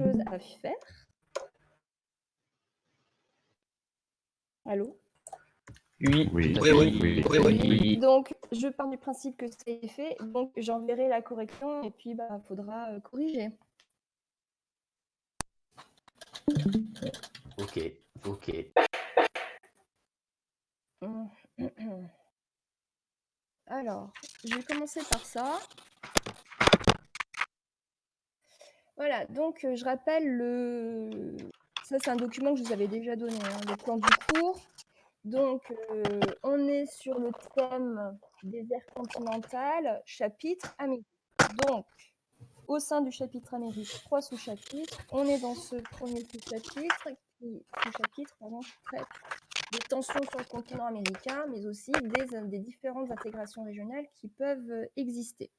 chose à faire. Allô? Oui, Oui, tout à fait. oui, Oui. Donc, je pars du principe que c'est fait. Donc, j'enverrai la correction et puis, il faudra corriger. Ok. Alors, je vais commencer par ça. Voilà, donc je rappelle ça c'est un document que je vous avais déjà donné, le plan du cours. Donc, on est sur le thème désert continental, chapitre Amérique. Donc, au sein du chapitre Amérique, 3 sous-chapitres. On est dans ce premier sous-chapitre qui traite des tensions sur le continent américain, mais aussi des différentes intégrations régionales qui peuvent exister.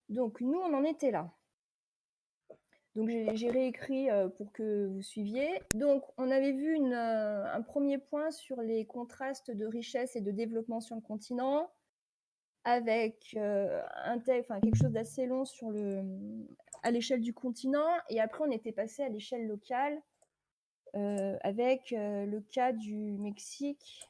Donc, nous, on en était là. Donc, j'ai réécrit pour que vous suiviez. Donc, on avait vu un premier point sur les contrastes de richesse et de développement sur le continent, avec quelque chose d'assez long à l'échelle du continent. Et après, on était passé à l'échelle locale, avec le cas du Mexique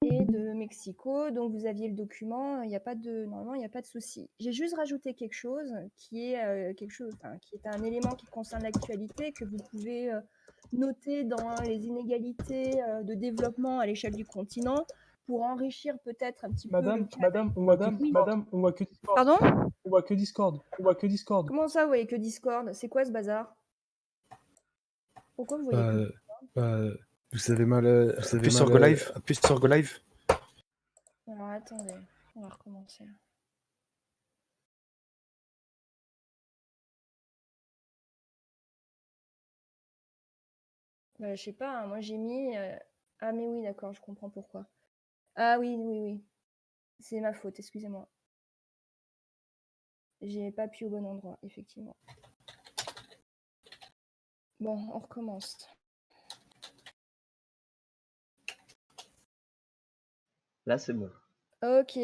et de Mexico. Donc, vous aviez le document, normalement, il n'y a pas de souci. J'ai juste rajouté quelque chose qui est un élément qui concerne l'actualité, que vous pouvez noter dans les inégalités de développement à l'échelle du continent pour enrichir peut-être un petit peu le cas. Madame, on voit que Discord. Pardon ? On voit que Discord. Comment ça, vous voyez que Discord ? C'est quoi ce bazar ? Pourquoi vous voyez que... Vous avez mal. Appuie sur Go Live. Appuie sur Go Live. Alors, attendez, on va recommencer. Je sais pas, moi j'ai mis... Ah mais oui, d'accord, je comprends pourquoi. Ah oui. C'est ma faute, excusez-moi. J'ai pas appuyé au bon endroit, effectivement. Bon, on recommence. Là, c'est bon. Ok.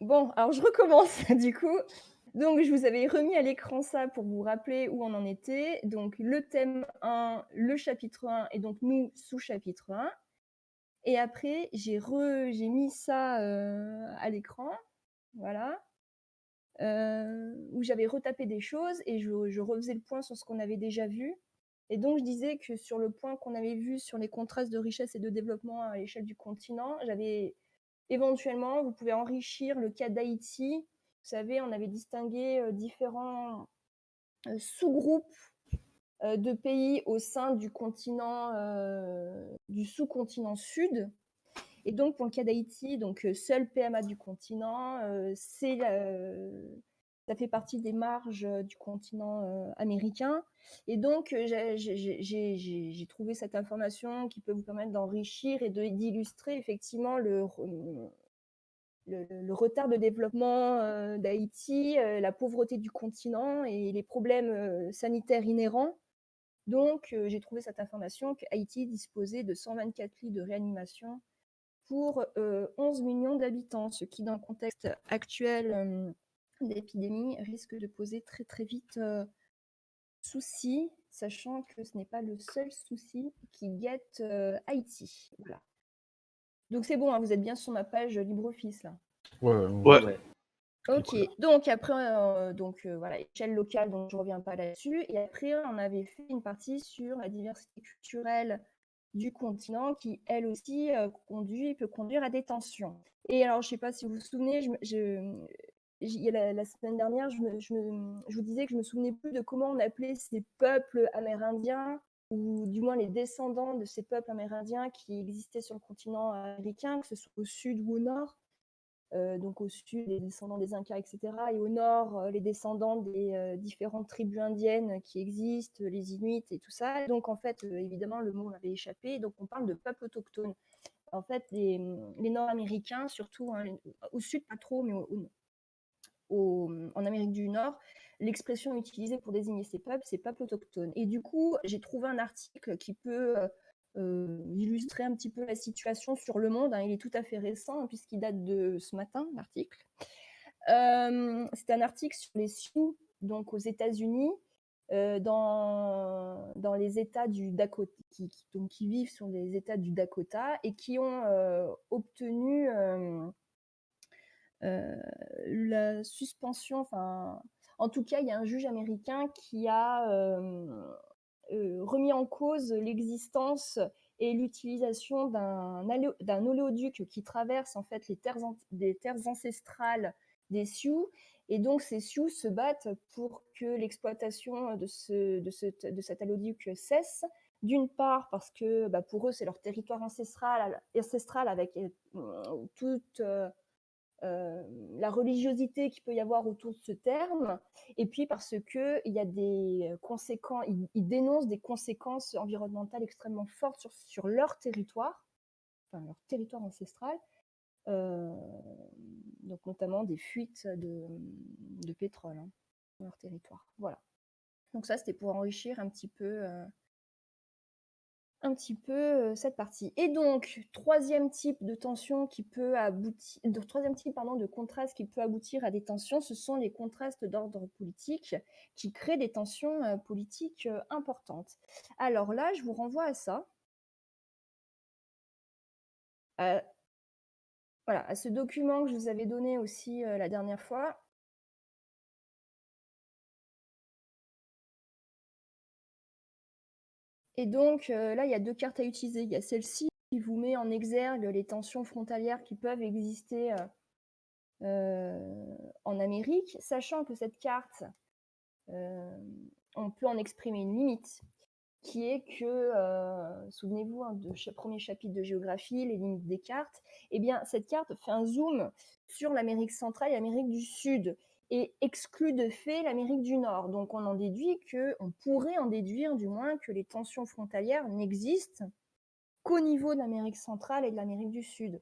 Bon, alors je recommence, du coup. Donc, je vous avais remis à l'écran ça pour vous rappeler où on en était. Donc, le thème 1, le chapitre 1, et donc nous, sous-chapitre 1. Et après, j'ai mis ça à l'écran, voilà, où j'avais retapé des choses et je refaisais le point sur ce qu'on avait déjà vu. Et donc, je disais que sur le point qu'on avait vu sur les contrastes de richesse et de développement à l'échelle du continent, éventuellement, vous pouvez enrichir le cas d'Haïti. Vous savez, on avait distingué différents sous-groupes de pays au sein du continent, du sous-continent sud. Et donc, pour le cas d'Haïti, seul PMA du continent, ça fait partie des marges du continent américain. Et donc, j'ai trouvé cette information qui peut vous permettre d'enrichir et d'illustrer effectivement le retard de développement d'Haïti, la pauvreté du continent et les problèmes sanitaires inhérents. Donc, j'ai trouvé cette information qu'Haïti disposait de 124 lits de réanimation pour 11 millions d'habitants, ce qui, dans le contexte actuel d'épidémie, risque de poser très très vite souci, sachant que ce n'est pas le seul souci qui guette Haïti. Voilà. Donc c'est bon, hein, vous êtes bien sur ma page LibreOffice là. Ouais. Ok, donc après, voilà, échelle locale, donc je ne reviens pas là-dessus. Et après, on avait fait une partie sur la diversité culturelle du continent qui, elle aussi, peut conduire à des tensions. Et alors, je ne sais pas si vous vous souvenez, la semaine dernière, je vous disais que je ne me souvenais plus de comment on appelait ces peuples amérindiens, ou du moins les descendants de ces peuples amérindiens qui existaient sur le continent américain, que ce soit au sud ou au nord. Donc au sud, les descendants des Incas, etc. Et au nord, les descendants des différentes tribus indiennes qui existent, les Inuits et tout ça. Donc en fait, évidemment, le mot m'avait échappé. Donc on parle de peuples autochtones. En fait, les Nord-Américains, surtout, hein, au sud pas trop, mais en Amérique du Nord, l'expression utilisée pour désigner ces peuples, c'est peuples autochtones. Et du coup, j'ai trouvé un article qui peut illustrer un petit peu la situation sur Le Monde. Hein. Il est tout à fait récent, puisqu'il date de ce matin, l'article. C'est un article sur les Sioux, donc aux États-Unis, dans les États du Dakota, qui vivent sur les États du Dakota et qui ont obtenu la suspension, enfin, en tout cas, il y a un juge américain qui a remis en cause l'existence et l'utilisation d'un oléoduc qui traverse en fait des terres ancestrales des Sioux. Et donc, ces Sioux se battent pour que l'exploitation de cet oléoduc cesse. D'une part, parce que pour eux, c'est leur territoire ancestral avec toute la religiosité qu'il peut y avoir autour de ce terme, et puis parce qu'il y a des conséquences, ils dénoncent des conséquences environnementales extrêmement fortes sur leur territoire, enfin leur territoire ancestral, donc notamment des fuites de pétrole dans leur territoire. Voilà. Donc ça, c'était pour enrichir un petit peu cette partie. Et donc, troisième type de tension qui peut aboutir, troisième type de contraste qui peut aboutir à des tensions, ce sont les contrastes d'ordre politique qui créent des tensions politiques importantes. Alors là, je vous renvoie à ça. Voilà, à ce document que je vous avais donné aussi la dernière fois. Et donc là, il y a deux cartes à utiliser. Il y a celle-ci qui vous met en exergue les tensions frontalières qui peuvent exister en Amérique, sachant que cette carte, on peut en exprimer une limite, qui est que, souvenez-vous du premier chapitre de géographie, les limites des cartes, eh bien, cette carte fait un zoom sur l'Amérique centrale et l'Amérique du Sud, et exclut de fait l'Amérique du Nord. Donc on pourrait en déduire du moins que les tensions frontalières n'existent qu'au niveau de l'Amérique centrale et de l'Amérique du Sud.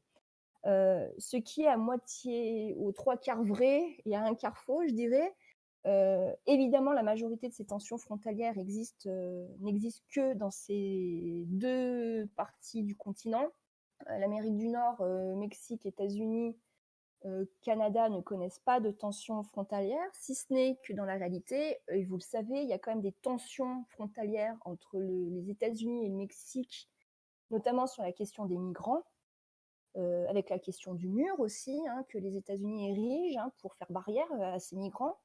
Ce qui est à moitié, aux trois quarts vrai et à un quart faux, je dirais. Évidemment, la majorité de ces tensions frontalières n'existent que dans ces deux parties du continent. L'Amérique du Nord, Mexique, États-Unis, Canada ne connaissent pas de tensions frontalières, si ce n'est que dans la réalité, et vous le savez, il y a quand même des tensions frontalières entre les États-Unis et le Mexique, notamment sur la question des migrants. Avec la question du mur aussi, que les États-Unis érigent pour faire barrière à ces migrants.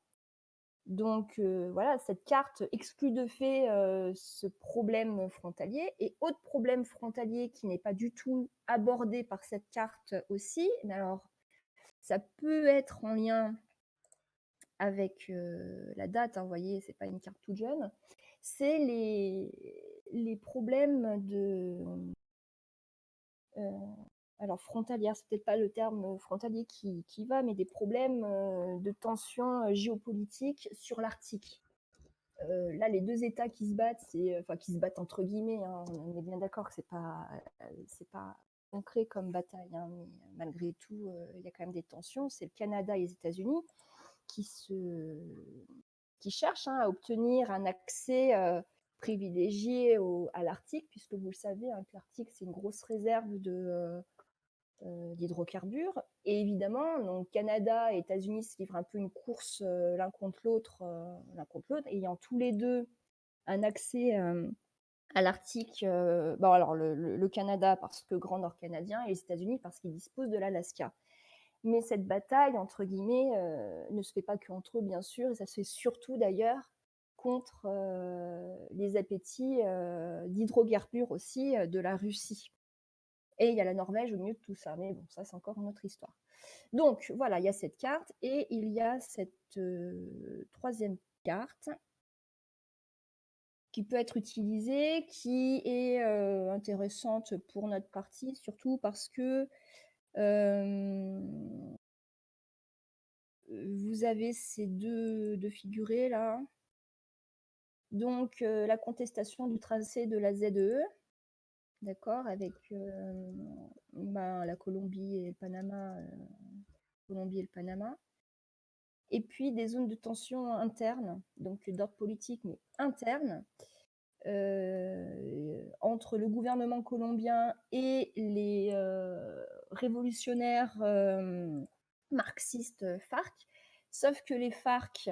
Donc voilà, cette carte exclut de fait ce problème frontalier. Et autre problème frontalier qui n'est pas du tout abordé par cette carte aussi, mais alors ça peut être en lien avec la date, vous voyez, c'est pas une carte toute jeune, c'est les problèmes de... alors frontalière, c'est peut-être pas le terme frontalier qui va, mais des problèmes de tension géopolitique sur l'Arctique. Là, les deux États qui se battent, qui se battent entre guillemets, on est bien d'accord que c'est pas concret comme bataille, mais malgré tout, il y a quand même des tensions. C'est le Canada et les États-Unis qui cherchent à obtenir un accès privilégié à l'Arctique, puisque vous le savez, que l'Arctique, c'est une grosse réserve d'hydrocarbures. Et évidemment, donc Canada et États-Unis se livrent un peu une course l'un contre l'autre, ayant tous les deux un accès à l'Arctique. Alors le Canada parce que grand nord canadien, et les États-Unis parce qu'ils disposent de l'Alaska. Mais cette bataille, entre guillemets, ne se fait pas qu'entre eux, bien sûr, et ça se fait surtout d'ailleurs contre les appétits d'hydrocarbures aussi de la Russie. Et il y a la Norvège au milieu de tout ça. Mais bon, ça, c'est encore une autre histoire. Donc, voilà, il y a cette carte. Et il y a cette troisième carte qui peut être utilisée, qui est intéressante pour notre partie, surtout parce que vous avez ces deux figurés là. Donc, la contestation du tracé de la ZEE, d'accord, avec la Colombie et le Panama. Et puis des zones de tension internes, donc d'ordre politique, mais interne, entre le gouvernement colombien et les révolutionnaires marxistes FARC. Sauf que les FARC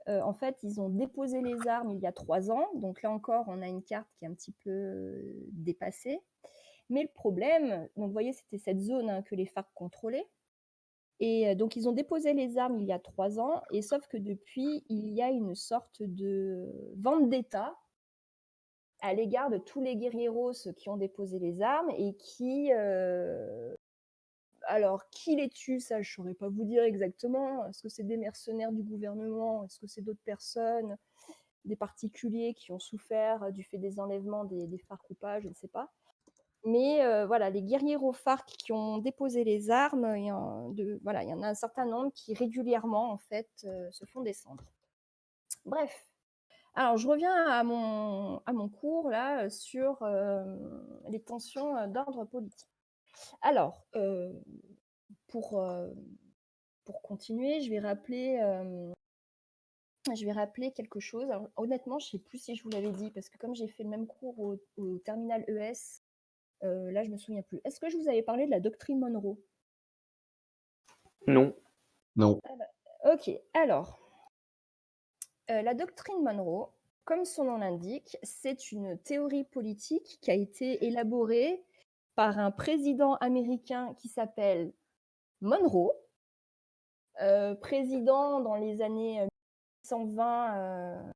En fait, ils ont déposé les armes il y a 3 ans. Donc là encore, on a une carte qui est un petit peu dépassée. Mais le problème, donc vous voyez, c'était cette zone que les FARC contrôlaient. Et donc, ils ont déposé les armes il y a 3 ans. Et sauf que depuis, il y a une sorte de vendetta à l'égard de tous les guerrieros qui ont déposé les armes et qui... alors, qui les tue, ça, je ne saurais pas vous dire exactement. Est-ce que c'est des mercenaires du gouvernement? Est-ce que c'est d'autres personnes, des particuliers qui ont souffert du fait des enlèvements des FARC ou pas? Je ne sais pas. Mais voilà, les guerrieros FARC qui ont déposé les armes, il y en a un certain nombre qui régulièrement, en fait, se font descendre. Bref. Alors, je reviens à mon cours, là, sur les tensions d'ordre politique. Alors, pour continuer, je vais rappeler quelque chose. Alors, honnêtement, je ne sais plus si je vous l'avais dit, parce que comme j'ai fait le même cours au terminal ES, là, je ne me souviens plus. Est-ce que je vous avais parlé de la doctrine Monroe? Non. Non. Ok, alors, la doctrine Monroe, comme son nom l'indique, c'est une théorie politique qui a été élaborée par un président américain qui s'appelle Monroe, président dans les années 1820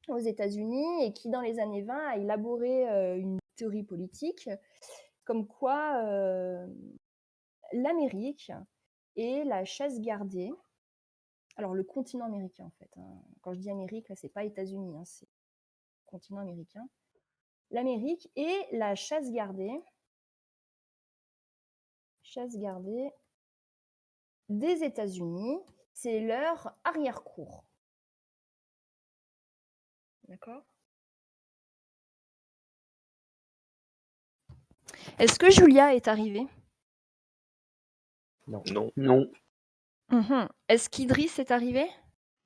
aux États-Unis et qui, dans les années 20, a élaboré une théorie politique comme quoi l'Amérique est la chasse gardée. Alors, le continent américain, en fait. Quand je dis Amérique, là, c'est pas États-Unis, c'est le continent américain. L'Amérique est la chasse gardée des États-Unis. C'est leur arrière-cour. D'accord? Est-ce que Julia est arrivée? Non. Non. Est-ce qu'Idriss est arrivé?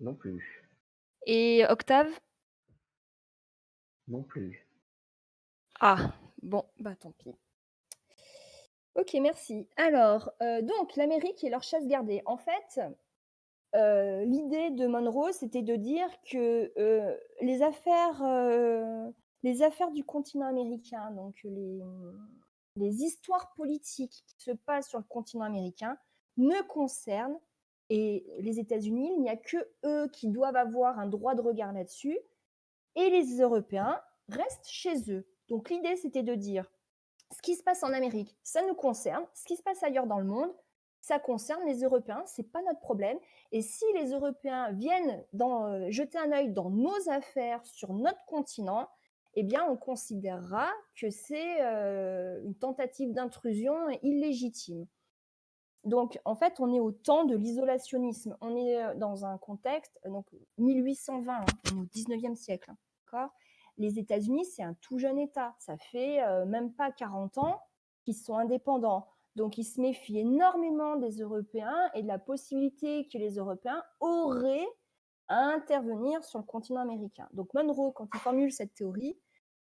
Non plus. Et Octave? Non plus. Ah, bon, bah tant pis. Ok, merci. Alors, donc, l'Amérique et leur chasse gardée. En fait, l'idée de Monroe, c'était de dire que les affaires du continent américain, donc les histoires politiques qui se passent sur le continent américain, ne concernent, et les États-Unis, il n'y a que eux qui doivent avoir un droit de regard là-dessus, et les Européens restent chez eux. Donc l'idée, c'était de dire, ce qui se passe en Amérique, ça nous concerne, ce qui se passe ailleurs dans le monde, ça concerne les Européens, c'est pas notre problème. Et si les Européens viennent jeter un œil dans nos affaires sur notre continent, eh bien, on considérera que c'est une tentative d'intrusion illégitime. Donc, en fait, on est au temps de l'isolationnisme. On est dans un contexte, donc 1820, on est au 19e siècle, d'accord ? Les États-Unis, c'est un tout jeune État. Ça fait même pas 40 ans qu'ils sont indépendants. Donc, ils se méfient énormément des Européens et de la possibilité que les Européens auraient à intervenir sur le continent américain. Donc, Monroe, quand il formule cette théorie,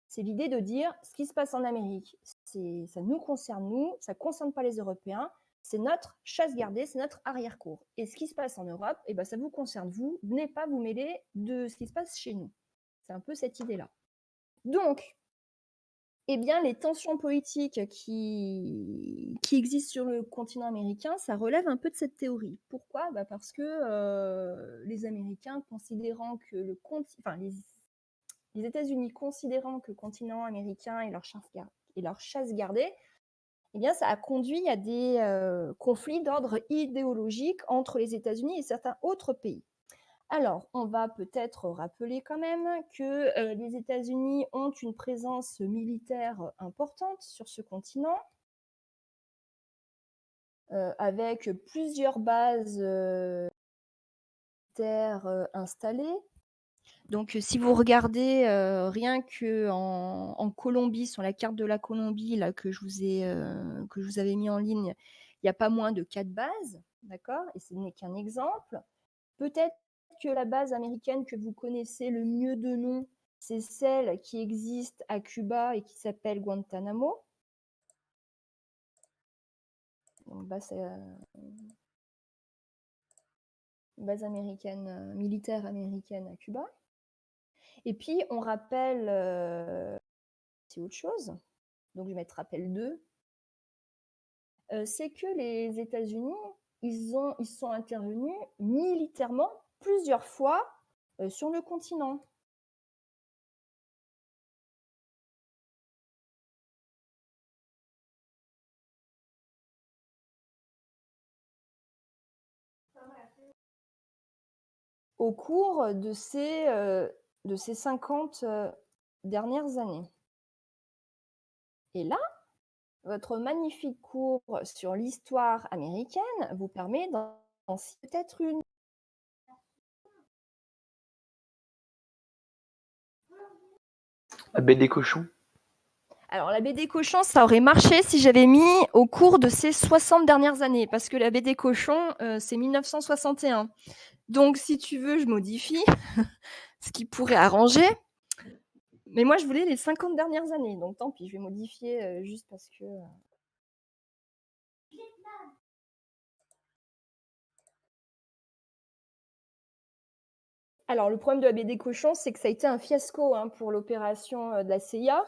c'est l'idée de dire ce qui se passe en Amérique, ça nous concerne, nous, ça ne concerne pas les Européens, c'est notre chasse gardée, c'est notre arrière-cour. Et ce qui se passe en Europe, eh ben, ça vous concerne, vous, venez pas vous mêler de ce qui se passe chez nous. C'est un peu cette idée-là. Donc, eh bien, les tensions politiques qui existent sur le continent américain, ça relève un peu de cette théorie. Pourquoi ? Parce que les Américains, considérant que les États-Unis considérant que le continent américain est leur chasse gardée, eh bien, ça a conduit à des conflits d'ordre idéologique entre les États-Unis et certains autres pays. Alors, on va peut-être rappeler quand même que les États-Unis ont une présence militaire importante sur ce continent, avec plusieurs bases militaires installées. Donc, si vous regardez rien qu'en Colombie, sur la carte de la Colombie là, que je vous avais mis en ligne, il n'y a pas moins de 4 bases, d'accord ? Et ce n'est qu'un exemple. Peut-être que la base américaine que vous connaissez le mieux de nom, c'est celle qui existe à Cuba et qui s'appelle Guantanamo. Donc, base américaine, militaire américaine à Cuba. Et puis, on rappelle, c'est autre chose, donc je vais mettre rappel 2, c'est que les États-Unis, ils sont intervenus militairement plusieurs fois sur le continent. Au cours de ces 50 dernières années. Et là, votre magnifique cours sur l'histoire américaine vous permet d'en citer peut-être une. La baie des cochons. Alors, la baie des cochons, ça aurait marché si j'avais mis au cours de ces 60 dernières années, parce que la baie des cochons, c'est 1961. Donc, si tu veux, je modifie, ce qui pourrait arranger. Mais moi, je voulais les 50 dernières années, donc tant pis, je vais modifier juste parce que... Alors, le problème de la baie des cochons, c'est que ça a été un fiasco pour l'opération de la CIA.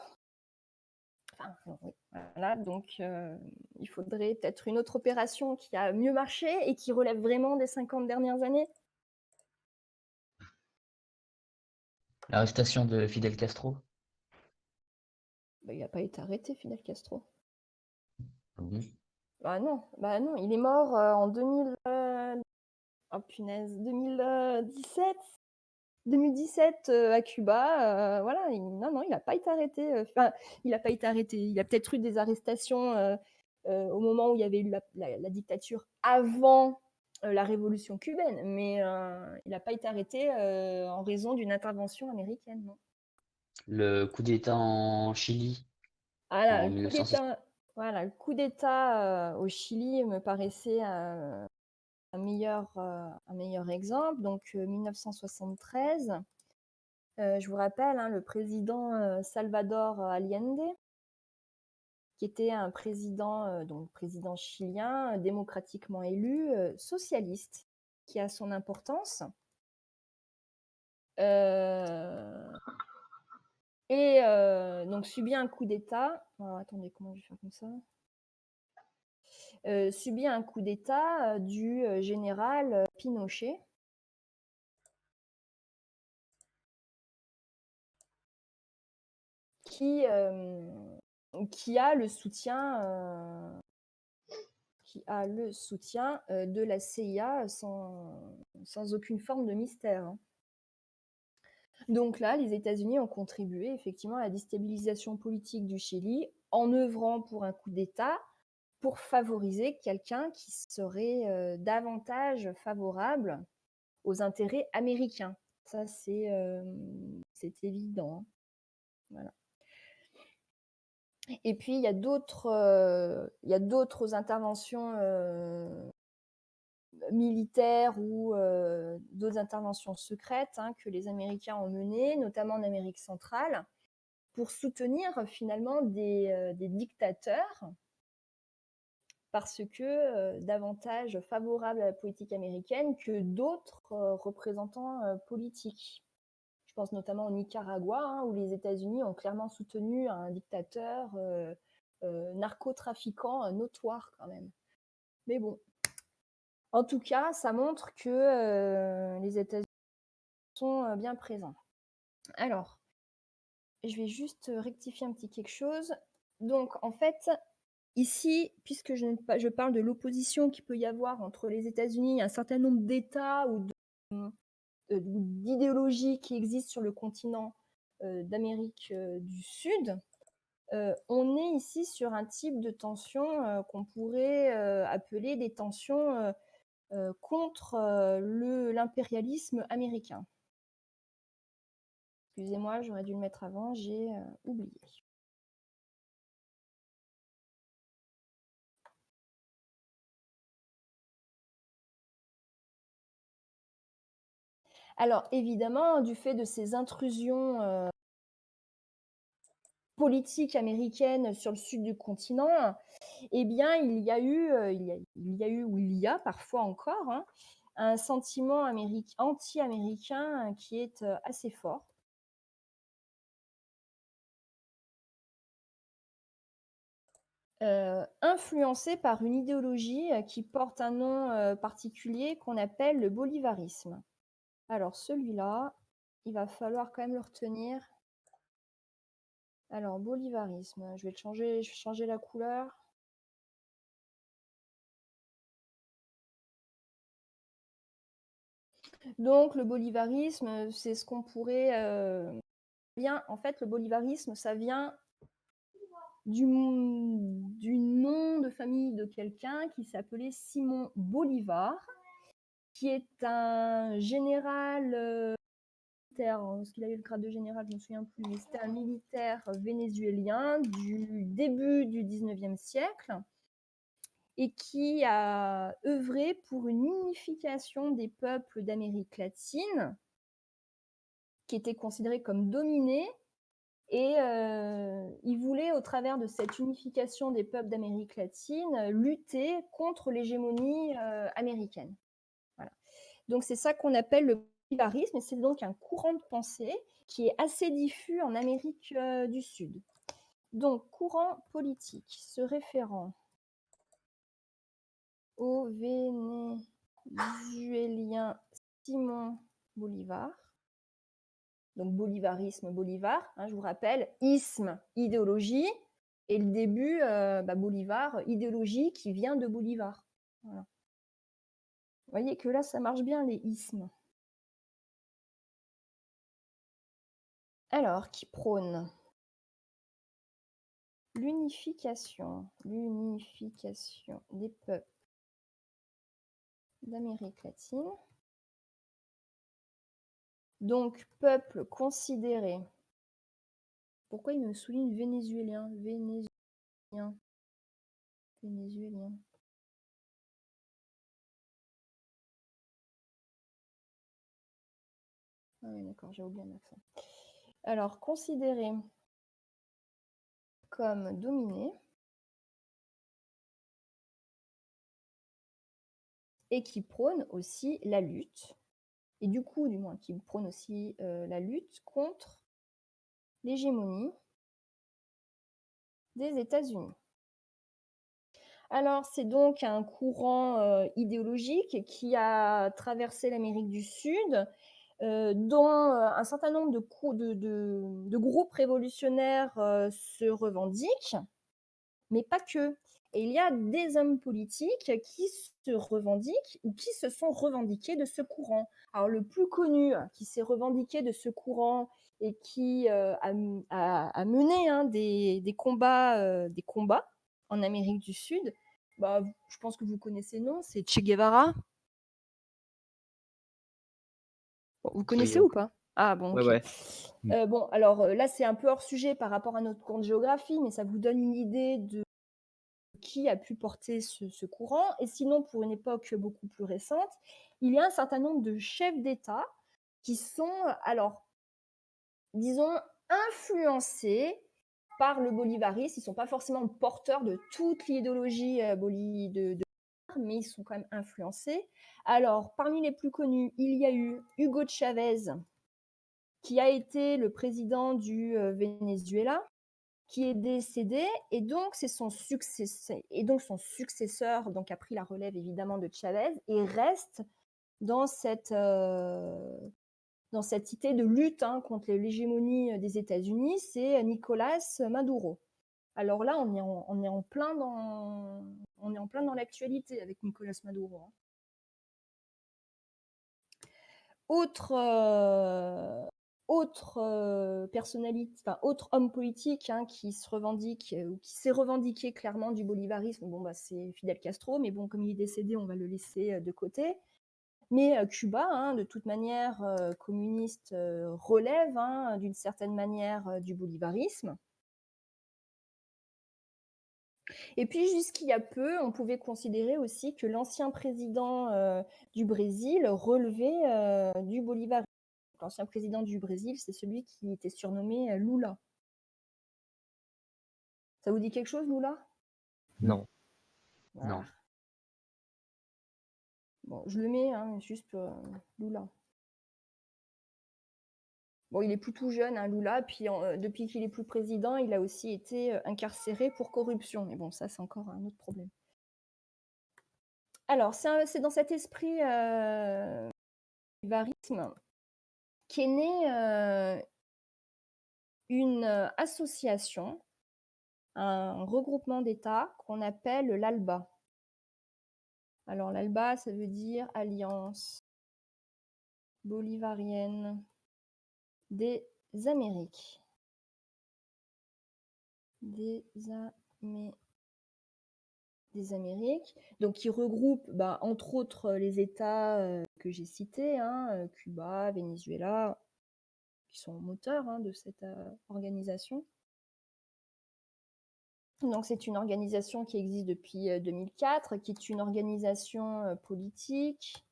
Enfin, oui, voilà, donc il faudrait peut-être une autre opération qui a mieux marché et qui relève vraiment des 50 dernières années. L'arrestation de Fidel Castro. Il n'a pas été arrêté, Fidel Castro. Oui. Bah non, il est mort en 2000... Oh punaise, 2017 à Cuba. Voilà, non, il n'a pas été arrêté. Enfin, il n'a pas été arrêté. Il a peut-être eu des arrestations au moment où il y avait eu la dictature avant la révolution cubaine, mais il n'a pas été arrêté en raison d'une intervention américaine. Non. Le coup d'État en Chili. Voilà, En 1960. le coup d'État au Chili me paraissait un meilleur exemple. Donc 1973, je vous rappelle, le président Salvador Allende, qui était un président, donc président chilien, démocratiquement élu, socialiste, qui a son importance. Et donc subit un coup d'État. Alors, attendez, comment je vais faire comme ça subit un coup d'État du général Pinochet. Qui a le soutien de la CIA sans aucune forme de mystère. Donc là, les États-Unis ont contribué effectivement à la déstabilisation politique du Chili en œuvrant pour un coup d'État pour favoriser quelqu'un qui serait davantage favorable aux intérêts américains. Ça, c'est évident. Voilà. Et puis, il y a d'autres interventions militaires ou d'autres interventions secrètes que les Américains ont menées, notamment en Amérique centrale, pour soutenir finalement des dictateurs parce que davantage favorables à la politique américaine que d'autres représentants politiques. Je pense notamment au Nicaragua, où les États-Unis ont clairement soutenu un dictateur narcotrafiquant notoire quand même. Mais bon, en tout cas, ça montre que les États-Unis sont bien présents. Alors, je vais juste rectifier un petit quelque chose. Donc, en fait, ici, puisque je parle de l'opposition qu'il peut y avoir entre les États-Unis et un certain nombre d'États ou d'idéologies qui existent sur le continent d'Amérique du Sud, on est ici sur un type de tension qu'on pourrait appeler des tensions contre l'impérialisme américain. Excusez-moi, j'aurais dû le mettre avant, j'ai oublié. Alors, évidemment, du fait de ces intrusions politiques américaines sur le sud du continent, eh bien, il y a eu, ou il y a parfois encore, un sentiment anti-américain qui est assez fort. Influencé par une idéologie qui porte un nom particulier qu'on appelle le bolivarisme. Alors celui-là, il va falloir quand même le retenir. Alors, bolivarisme, je vais changer la couleur. Donc, le bolivarisme, c'est ce qu'on pourrait en fait, le bolivarisme, ça vient du nom de famille de quelqu'un qui s'appelait Simon Bolivar, qui est un général militaire. Est-ce qu'il avait le grade de général? Je ne me souviens plus, mais c'était un militaire vénézuélien du début du 19e siècle et qui a œuvré pour une unification des peuples d'Amérique latine qui étaient considérés comme dominés. Et il voulait, au travers de cette unification des peuples d'Amérique latine, lutter contre l'hégémonie américaine. Voilà. Donc c'est ça qu'on appelle le bolivarisme, et c'est donc un courant de pensée qui est assez diffus en Amérique du Sud. Donc courant politique se référant au Vénézuélien Simon Bolivar. Donc bolivarisme, Bolivar, hein, je vous rappelle, isme, idéologie, et le début, Bolivar, idéologie qui vient de Bolivar. Voilà. Vous voyez que là, ça marche bien, les ismes. Alors, qui prône l'unification des peuples d'Amérique latine. Donc, peuple considéré. Pourquoi il me souligne vénézuélien? Vénézuélien. Ah oui, d'accord, j'ai oublié un accent. Alors, considéré comme dominé et qui prône aussi la lutte, et du coup, du moins, qui prône aussi la lutte contre l'hégémonie des États-Unis. Alors, c'est donc un courant idéologique qui a traversé l'Amérique du Sud, dont un certain nombre de groupes révolutionnaires se revendiquent, mais pas que. Et il y a des hommes politiques qui se revendiquent ou qui se sont revendiqués de ce courant. Alors, le plus connu qui s'est revendiqué de ce courant et qui a mené des combats en Amérique du Sud, je pense que vous connaissez le nom, c'est Che Guevara. Vous connaissez ou pas? Ah bon, ok. Ouais. Bon, alors là, c'est un peu hors sujet par rapport à notre cours de géographie, mais ça vous donne une idée de qui a pu porter ce courant. Et sinon, pour une époque beaucoup plus récente, il y a un certain nombre de chefs d'État qui sont, alors, disons, influencés par le bolivarisme. Ils ne sont pas forcément porteurs de toute l'idéologie mais ils sont quand même influencés. Alors, parmi les plus connus, il y a eu Hugo Chavez, qui a été le président du Venezuela, qui est décédé, et donc c'est son successeur, donc a pris la relève évidemment de Chavez et reste dans cette idée de lutte contre l'hégémonie des États-Unis, c'est Nicolas Maduro. Alors là, on est en plein dans l'actualité avec Nicolas Maduro. Autre personnalité, autre homme politique qui se revendique ou qui s'est revendiqué clairement du bolivarisme, c'est Fidel Castro, mais bon, comme il est décédé, on va le laisser de côté. Mais Cuba, de toute manière, communiste, relève d'une certaine manière du bolivarisme. Et puis, jusqu'il y a peu, on pouvait considérer aussi que l'ancien président du Brésil relevait du bolivarisme. L'ancien président du Brésil, c'est celui qui était surnommé Lula. Ça vous dit quelque chose, Lula? Non. Non. Bon, je le mets, hein, juste Lula. Bon, il est plus tout jeune, hein, Lula, puis depuis qu'il est plus président, il a aussi été incarcéré pour corruption. Mais bon, ça, c'est encore un autre problème. Alors, c'est dans cet esprit bolivarisme qu'est née une association, un regroupement d'États qu'on appelle l'ALBA. Alors, l'ALBA, ça veut dire Alliance bolivarienne des Amériques. Des Amériques, donc qui regroupe entre autres les États que j'ai cités, hein, Cuba, Venezuela, qui sont moteurs de cette organisation. Donc c'est une organisation qui existe depuis 2004, qui est une organisation politique,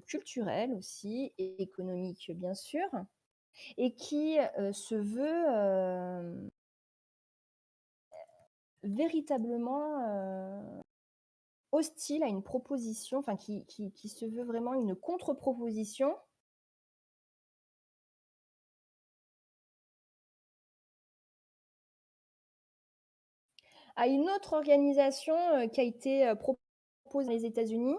culturelle aussi, et économique bien sûr, et qui se veut véritablement hostile à une proposition, enfin qui se veut vraiment une contre-proposition à une autre organisation qui a été proposée dans les États-Unis.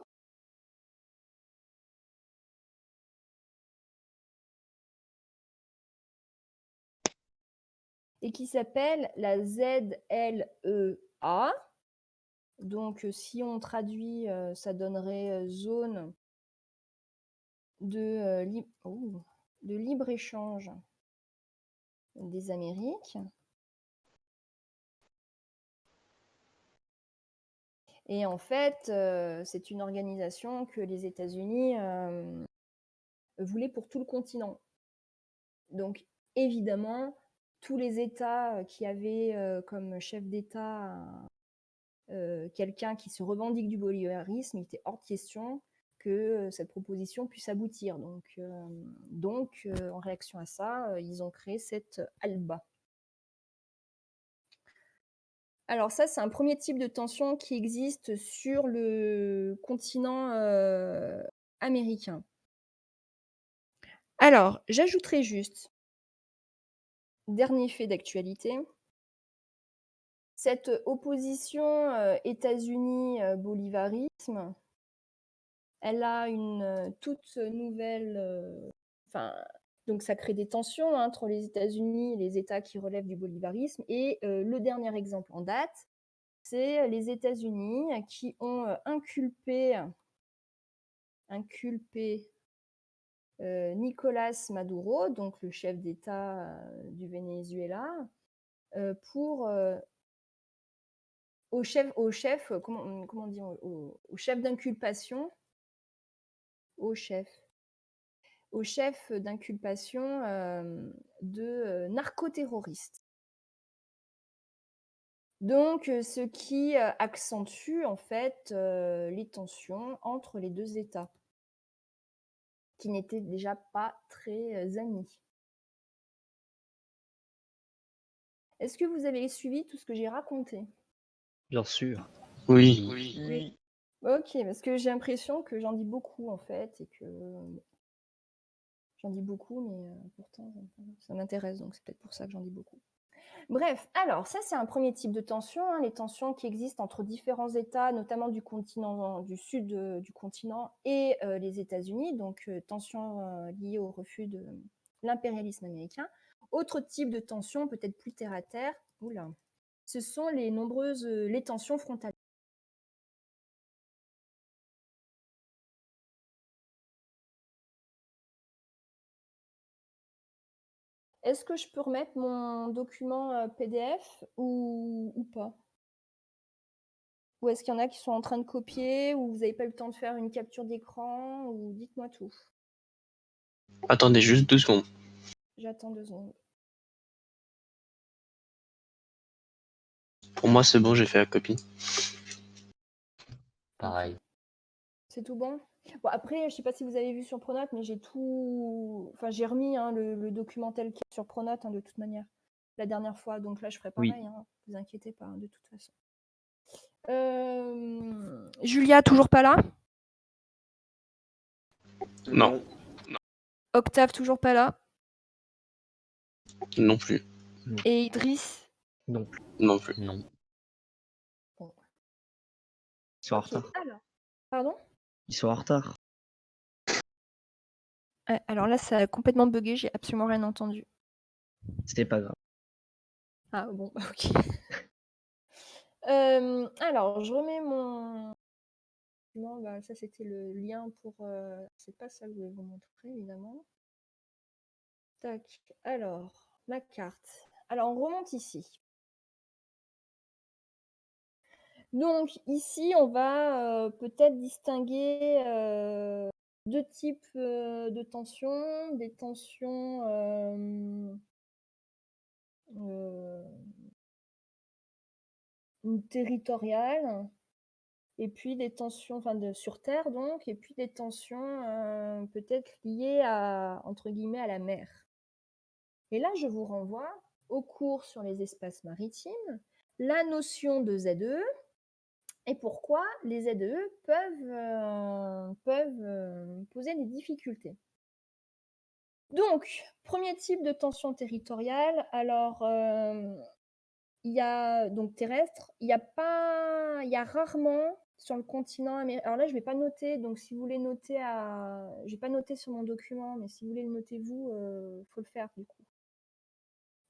Et qui s'appelle la ZLEA. Donc, si on traduit, ça donnerait zone de libre-échange des Amériques. Et en fait, c'est une organisation que les États-Unis voulaient pour tout le continent. Donc, évidemment, tous les États qui avaient comme chef d'État quelqu'un qui se revendique du bolivarisme, il était hors de question que cette proposition puisse aboutir. Donc en réaction à ça, ils ont créé cette ALBA. Alors ça, c'est un premier type de tension qui existe sur le continent américain. Alors, j'ajouterai juste, dernier fait d'actualité, cette opposition États-Unis-bolivarisme, elle a une toute nouvelle... donc ça crée des tensions entre les États-Unis et les États qui relèvent du bolivarisme. Et le dernier exemple en date, c'est les États-Unis qui ont inculpé Nicolás Maduro, donc le chef d'État du Venezuela, pour au chef d'inculpation, de narcoterroristes. Donc, ce qui accentue en fait les tensions entre les deux États, qui n'étaient déjà pas très amis. Est-ce que vous avez suivi tout ce que j'ai raconté? Bien sûr. Oui. Ok, parce que j'ai l'impression que j'en dis beaucoup en fait, et que j'en dis beaucoup, mais pourtant ça m'intéresse, donc c'est peut-être pour ça que j'en dis beaucoup. Bref, alors ça c'est un premier type de tension, hein, les tensions qui existent entre différents États, notamment du continent, du sud du continent et les États-Unis, donc tensions liées au refus de l'impérialisme américain. Autre type de tension, peut-être plus terre à terre, ce sont les tensions frontalières. Est-ce que je peux remettre mon document PDF ou pas? Ou est-ce qu'il y en a qui sont en train de copier, ou vous n'avez pas eu le temps de faire une capture d'écran, ou dites-moi tout. Attendez juste 2 secondes. J'attends 2 secondes. Pour moi, c'est bon, j'ai fait la copie. Pareil. C'est tout bon? Bon, après, je ne sais pas si vous avez vu sur Pronote, mais j'ai remis le document tel quel sur Pronote de toute manière, la dernière fois. Donc là, je ferai pareil, ne vous inquiétez pas, de toute façon. Julia, toujours pas là? Non, Octave, toujours pas là. non plus. Et Idriss? Non plus. Non plus. Non. Ils sont en Ok, retard. alors. Pardon? Ils sont en retard. Alors là, ça a complètement bugué, j'ai absolument rien entendu. C'était pas grave. Ah bon, ok. Alors, je remets mon... Non, bah, ça c'était le lien pour... C'est pas ça que je vais vous montrer, évidemment. Tac, alors, ma carte. Alors, on remonte ici. Donc, ici, on va peut-être distinguer deux types de tensions. Des tensions territoriales, et puis des tensions, sur Terre donc, et puis des tensions peut-être liées à, entre guillemets, à la mer. Et là, je vous renvoie au cours sur les espaces maritimes, la notion de ZE, et pourquoi les ZE peuvent poser des difficultés. Donc, premier type de tension territoriale, alors il y a donc terrestre, il y a rarement sur le continent américain. Alors là, je ne vais pas noter, donc si vous voulez noter je vais pas noter sur mon document, mais si vous voulez le noter vous, faut le faire du coup.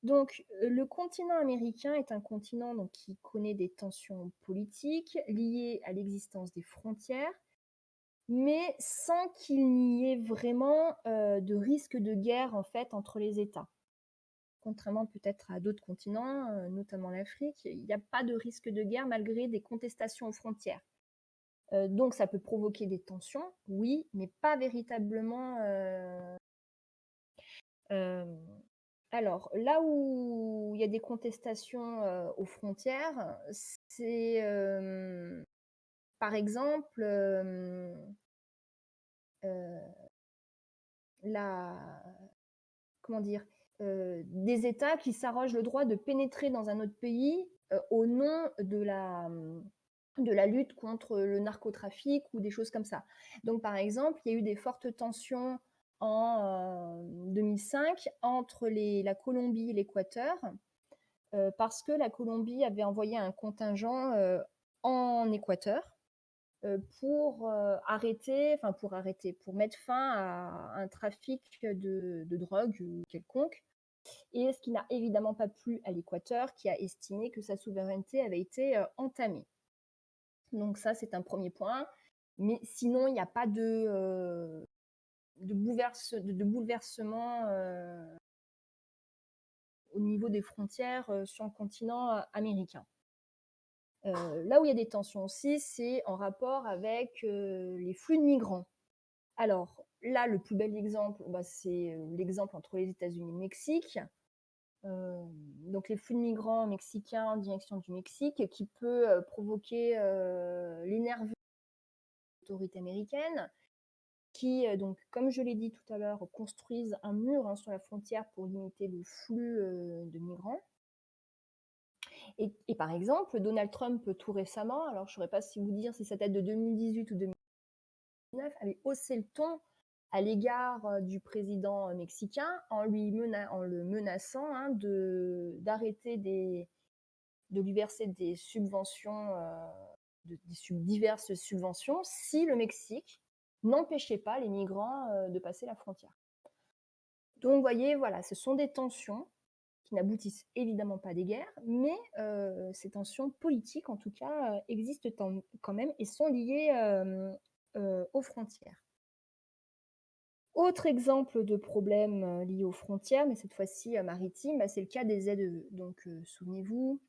Donc, le continent américain est un continent donc, qui connaît des tensions politiques liées à l'existence des frontières, mais sans qu'il n'y ait vraiment de risque de guerre en fait entre les États. Contrairement peut-être à d'autres continents, notamment l'Afrique, il n'y a pas de risque de guerre malgré des contestations aux frontières. Donc ça peut provoquer des tensions, oui, mais pas véritablement. Alors, là où il y a des contestations aux frontières, c'est par exemple comment dire, des États qui s'arrogent le droit de pénétrer dans un autre pays au nom de la lutte contre le narcotrafic ou des choses comme ça. Donc, par exemple, il y a eu des fortes tensions en 2005 entre la Colombie et l'Équateur parce que la Colombie avait envoyé un contingent en Équateur pour mettre fin à un trafic de drogue quelconque. Et ce qui n'a évidemment pas plu à l'Équateur, qui a estimé que sa souveraineté avait été entamée. Donc ça, c'est un premier point. Mais sinon, il n'y a pas de bouleversement au niveau des frontières sur le continent américain. Là où il y a des tensions aussi, c'est en rapport avec les flux de migrants. Alors là, le plus bel exemple, c'est l'exemple entre les États-Unis et le Mexique. Donc les flux de migrants mexicains en direction du Mexique qui peut provoquer l'énervement des autorités américaines qui, donc, comme je l'ai dit tout à l'heure, construisent un mur sur la frontière pour limiter le flux de migrants. Et par exemple, Donald Trump, tout récemment, alors je ne saurais pas si vous dire si ça date de 2018 ou 2019, avait haussé le ton à l'égard du président mexicain en le menaçant d'arrêter de lui verser des subventions, diverses subventions, si le Mexique n'empêchait pas les migrants de passer la frontière. Donc, vous voyez, voilà, ce sont des tensions qui n'aboutissent évidemment pas à des guerres, mais ces tensions politiques, en tout cas, existent quand même et sont liées aux frontières. Autre exemple de problème lié aux frontières, mais cette fois-ci maritimes, c'est le cas des ZE. Donc, souvenez-vous,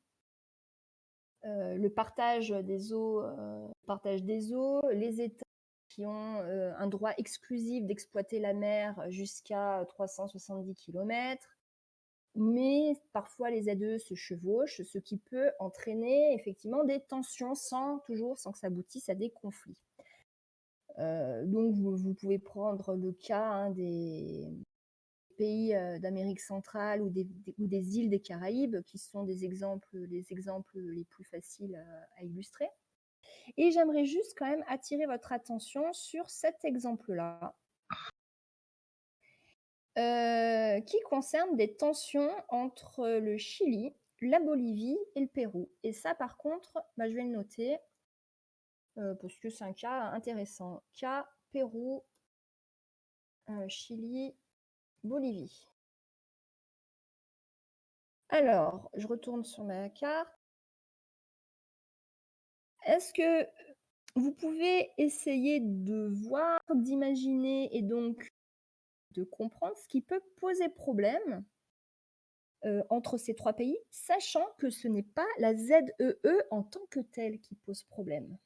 le partage des eaux, les États qui ont un droit exclusif d'exploiter la mer jusqu'à 370 km, mais parfois les ZE se chevauchent, ce qui peut entraîner effectivement des tensions sans que ça aboutisse à des conflits. Donc vous pouvez prendre le cas des pays d'Amérique centrale ou des îles des Caraïbes, qui sont les exemples les plus faciles à illustrer. Et j'aimerais juste quand même attirer votre attention sur cet exemple-là. qui concerne des tensions entre le Chili, la Bolivie et le Pérou. Et ça, par contre, bah, je vais le noter parce que c'est un cas intéressant. Cas Pérou, Chili, Bolivie. Alors, je retourne sur ma carte. Est-ce que vous pouvez essayer de voir, d'imaginer et donc de comprendre ce qui peut poser problème entre ces 3 pays, sachant que ce n'est pas la ZEE en tant que telle qui pose problème?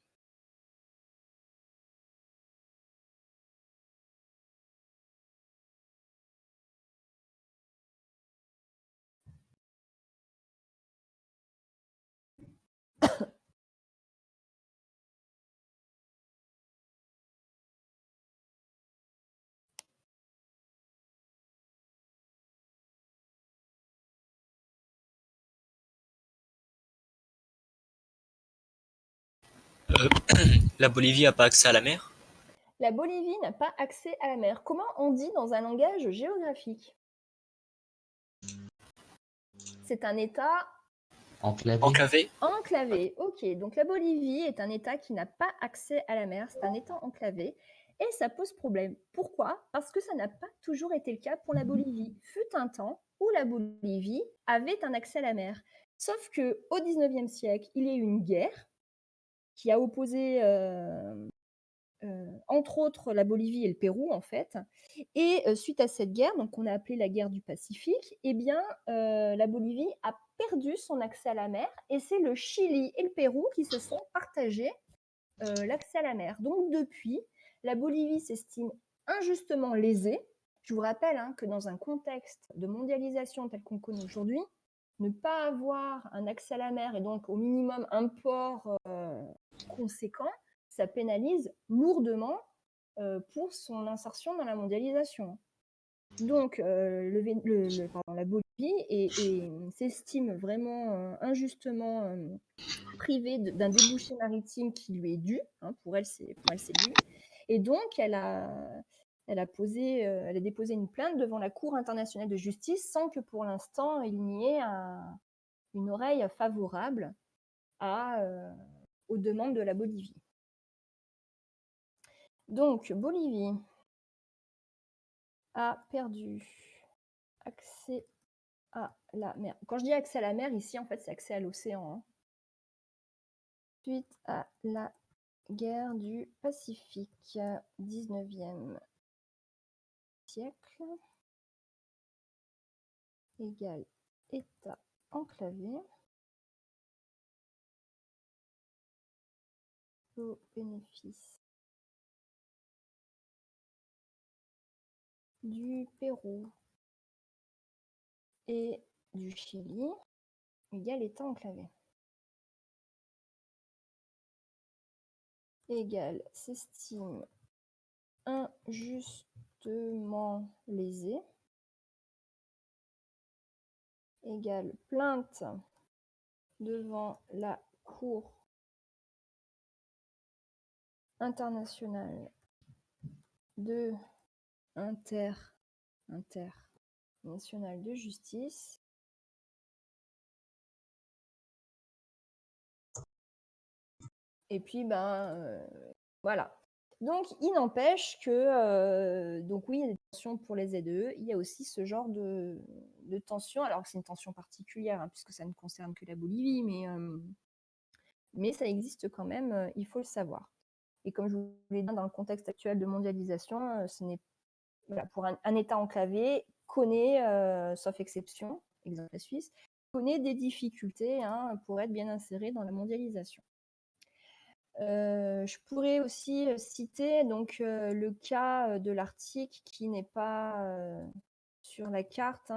La Bolivie a pas accès à la mer? La Bolivie n'a pas accès à la mer. Comment on dit dans un langage géographique? C'est un État Enclavé. enclavé. Ok, donc la Bolivie est un État qui n'a pas accès à la mer. C'est un État enclavé. Et ça pose problème. Pourquoi? Parce que ça n'a pas toujours été le cas pour la Bolivie. Fut un temps où la Bolivie avait un accès à la mer. Sauf qu'au XIXe siècle, il y a eu une guerre qui a opposé entre autres la Bolivie et le Pérou en fait. Et suite à cette guerre, donc on a appelé la guerre du Pacifique, eh bien la Bolivie a perdu son accès à la mer et c'est le Chili et le Pérou qui se sont partagés l'accès à la mer. Donc depuis, la Bolivie s'estime injustement lésée. Je vous rappelle que dans un contexte de mondialisation tel qu'on connaît aujourd'hui, ne pas avoir un accès à la mer et donc au minimum un port conséquent, ça pénalise lourdement pour son insertion dans la mondialisation. Donc, la Bolivie s'estime vraiment injustement privée d'un débouché maritime qui lui est dû. Pour elle, c'est dû. Et donc, elle a déposé une plainte devant la Cour internationale de justice sans que pour l'instant il n'y ait une oreille favorable aux demandes de la Bolivie. Donc, Bolivie a perdu accès à la mer. Quand je dis accès à la mer, ici, en fait, c'est accès à l'océan. Suite à la guerre du Pacifique, 19e siècle, égale État enclavé, au bénéfice du Pérou et du Chili, égale État enclavé. Égale s'estime injustement lésé, égale plainte devant la Cour internationale de internationale de justice. Et puis, voilà. Donc, il n'empêche que, donc oui, il y a des tensions pour les ZEE. Il y a aussi ce genre de tension. Alors, c'est une tension particulière, puisque ça ne concerne que la Bolivie, mais ça existe quand même, il faut le savoir. Et comme je vous l'ai dit, dans le contexte actuel de mondialisation, ce n'est pour un État enclavé connaît, sauf exception, exemple la Suisse, connaît des difficultés pour être bien inséré dans la mondialisation. Je pourrais aussi citer donc le cas de l'Arctique qui n'est pas sur la carte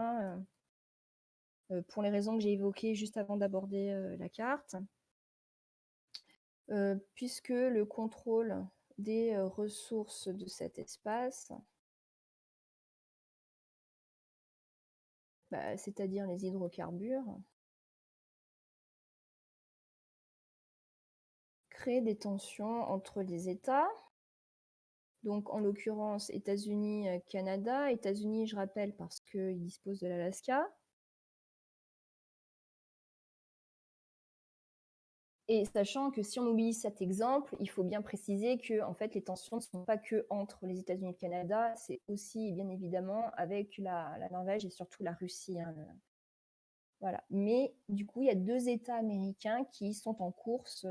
pour les raisons que j'ai évoquées juste avant d'aborder la carte, puisque le contrôle des ressources de cet espace, c'est-à-dire les hydrocarbures, crée des tensions entre les États. Donc, en l'occurrence, États-Unis, Canada. États-Unis, je rappelle, parce qu'ils disposent de l'Alaska. Et sachant que si on oublie cet exemple, il faut bien préciser que en fait, les tensions ne sont pas que entre les États-Unis et le Canada, c'est aussi bien évidemment avec la Norvège et surtout la Russie. Hein. Voilà. Mais du coup, il y a 2 États américains qui sont en course,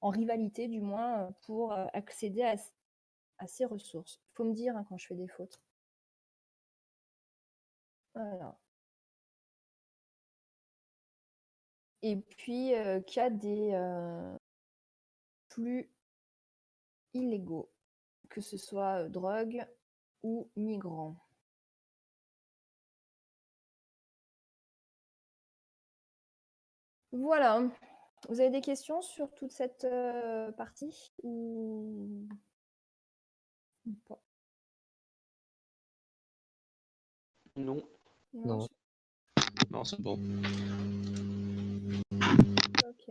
en rivalité du moins, pour accéder à ces ressources. Il faut me dire hein, quand je fais des fautes. Voilà. Et puis, qu'il y a des flux illégaux, que ce soit drogue ou migrants. Voilà. Vous avez des questions sur toute cette partie ou pas? Non. Non. Non, c'est bon. Ok.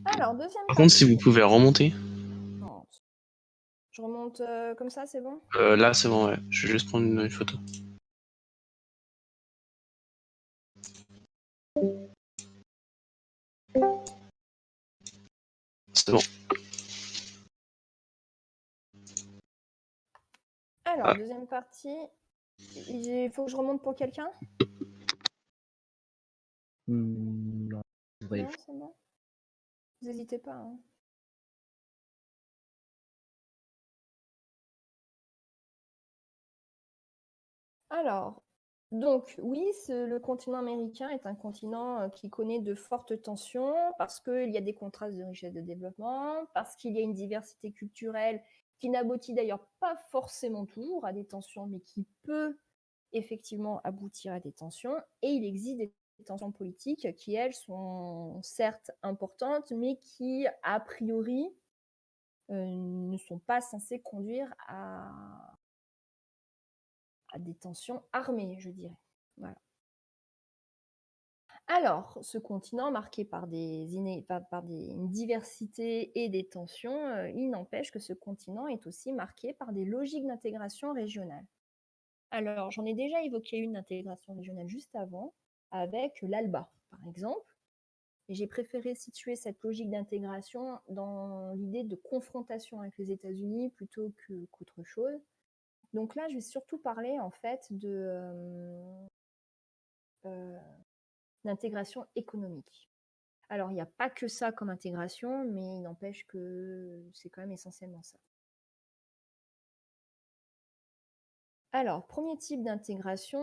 Alors, deuxième Par contre, partie. si vous pouvez remonter. Non. Je remonte comme ça, c'est bon? Là, c'est bon, ouais. Je vais juste prendre une photo. C'est bon. Alors, deuxième partie. Il faut que je remonte pour quelqu'un? Non. Non, c'est bon. Vous n'hésitez pas. Hein. Alors, donc oui, le continent américain est un continent qui connaît de fortes tensions parce qu'il y a des contrastes de richesse de développement, parce qu'il y a une diversité culturelle qui n'aboutit d'ailleurs pas forcément toujours à des tensions, mais qui peut effectivement aboutir à des tensions. Et il existe des tensions politiques qui, elles, sont certes importantes, mais qui, a priori, ne sont pas censées conduire à des tensions armées, je dirais. Voilà. Alors, ce continent marqué par une diversité et des tensions, il n'empêche que ce continent est aussi marqué par des logiques d'intégration régionale. Alors, j'en ai déjà évoqué une d'intégration régionale juste avant, avec l'ALBA, par exemple. Et j'ai préféré situer cette logique d'intégration dans l'idée de confrontation avec les États-Unis plutôt qu'autre chose. Donc là, je vais surtout parler en fait d'intégration économique. Alors, il n'y a pas que ça comme intégration, mais il n'empêche que c'est quand même essentiellement ça. Alors, premier type d'intégration,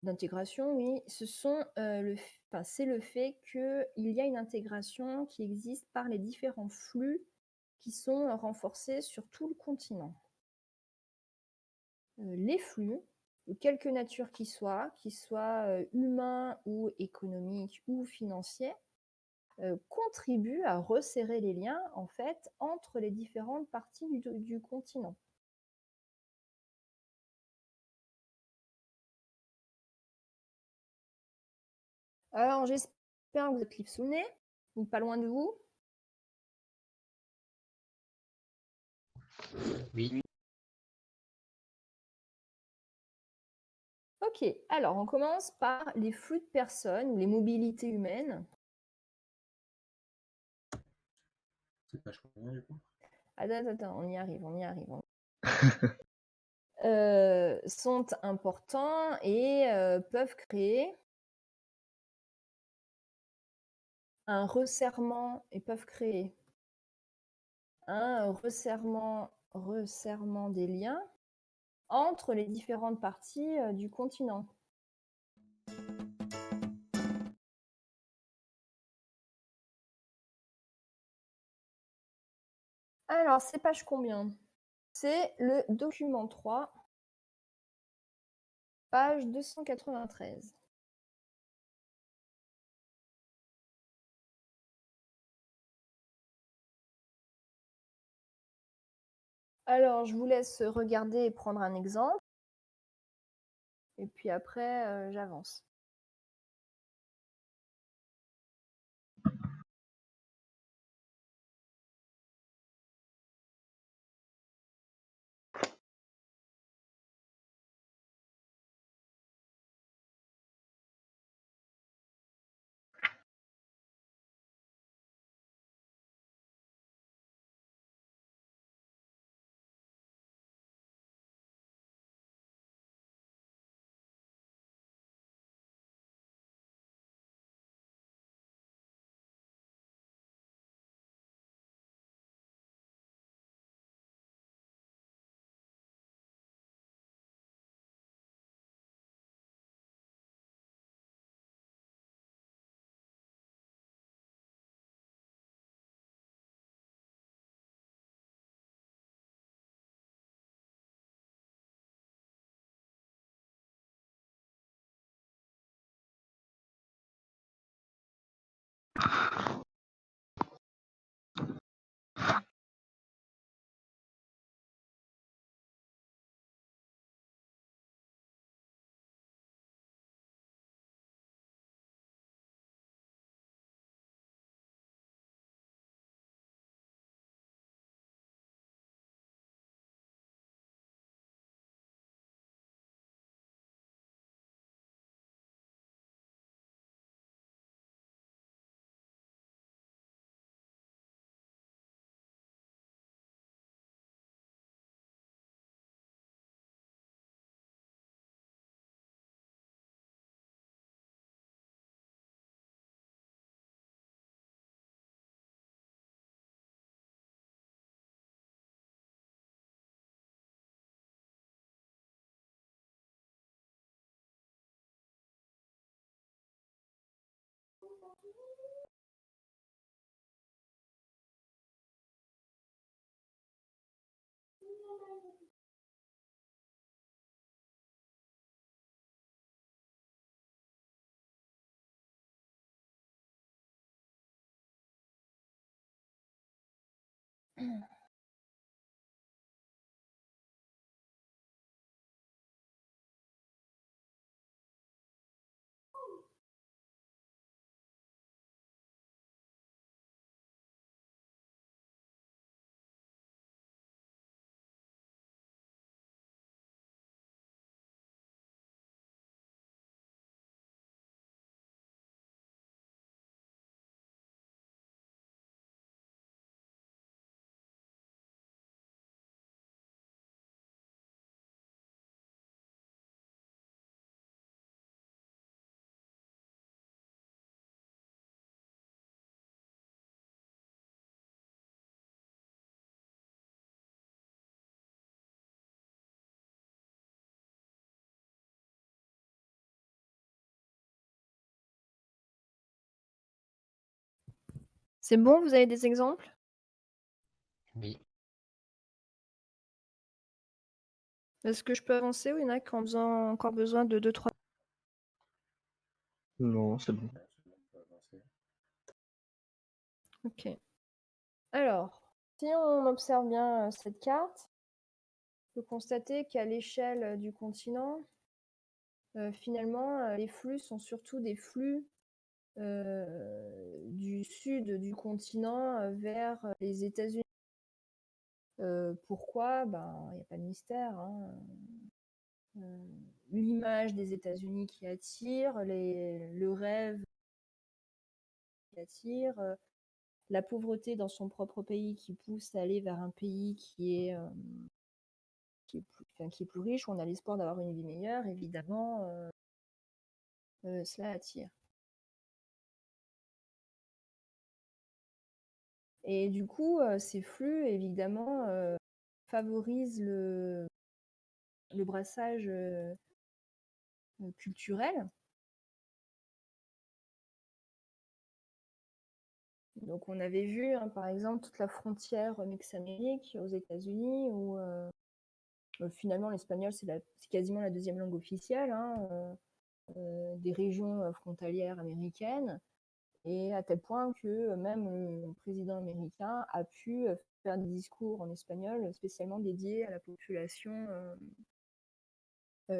d'intégration, oui, c'est le fait qu'il y a une intégration qui existe par les différents flux qui sont renforcés sur tout le continent. Les flux, de quelque nature qu'ils soient humains ou économiques ou financiers, contribuent à resserrer les liens en fait entre les différentes parties du continent. Alors j'espère que vous êtes livre sous le nez, ou pas loin de vous. Oui. Ok, alors on commence par les flux de personnes ou les mobilités humaines. C'est pas combien du coup? Attends, on y arrive. Sont importants et peuvent créer un resserrement resserrement des liens entre les différentes parties du continent. Alors, c'est page combien? C'est le document 3, page 293. Alors, je vous laisse regarder et prendre un exemple. Et puis après, j'avance. C'est bon, vous avez des exemples? Oui. Est-ce que je peux avancer ou il y en a qui ont encore besoin de 2-3? Non, c'est bon. Ok. Alors, si on observe bien cette carte, on peut constater qu'à l'échelle du continent, finalement, les flux sont surtout des flux du sud du continent vers les États-Unis. Pourquoi? Ben, il n'y a pas de mystère, hein. L'image des États-Unis qui attire, le rêve qui attire, la pauvreté dans son propre pays qui pousse à aller vers un pays qui est plus riche, où on a l'espoir d'avoir une vie meilleure, évidemment, cela attire. Et du coup, ces flux, évidemment, favorisent le brassage culturel. Donc on avait vu, hein, par exemple, toute la frontière Mex-Amérique aux États-Unis, où finalement l'espagnol, c'est quasiment la deuxième langue officielle, hein, des régions frontalières américaines. Et à tel point que même le président américain a pu faire des discours en espagnol spécialement dédiés à la population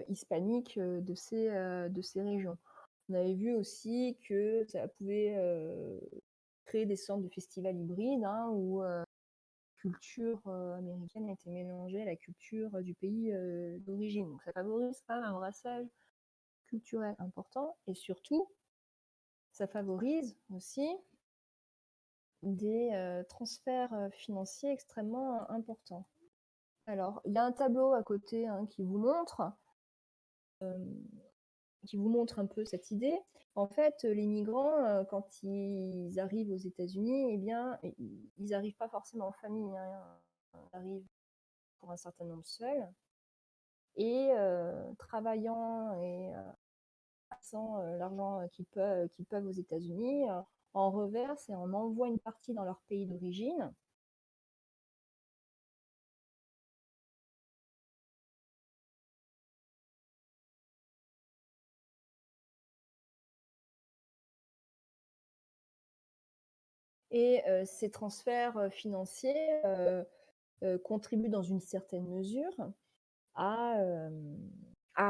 hispanique de ces régions. On avait vu aussi que ça pouvait créer des sortes de festivals hybrides, hein, où la culture américaine a été mélangée à la culture du pays d'origine. Donc ça favorise quand même un brassage culturel important, et surtout, ça favorise aussi des transferts financiers extrêmement importants. Alors, il y a un tableau à côté, hein, qui vous montre un peu cette idée. En fait, les migrants, quand ils arrivent aux États-Unis, eh bien, ils n'arrivent pas forcément en famille, hein. Ils arrivent pour un certain nombre seuls. Et travaillant et passant l'argent qu'ils peuvent aux États-Unis, en reverse et en envoient une partie dans leur pays d'origine. Et ces transferts financiers contribuent dans une certaine mesure à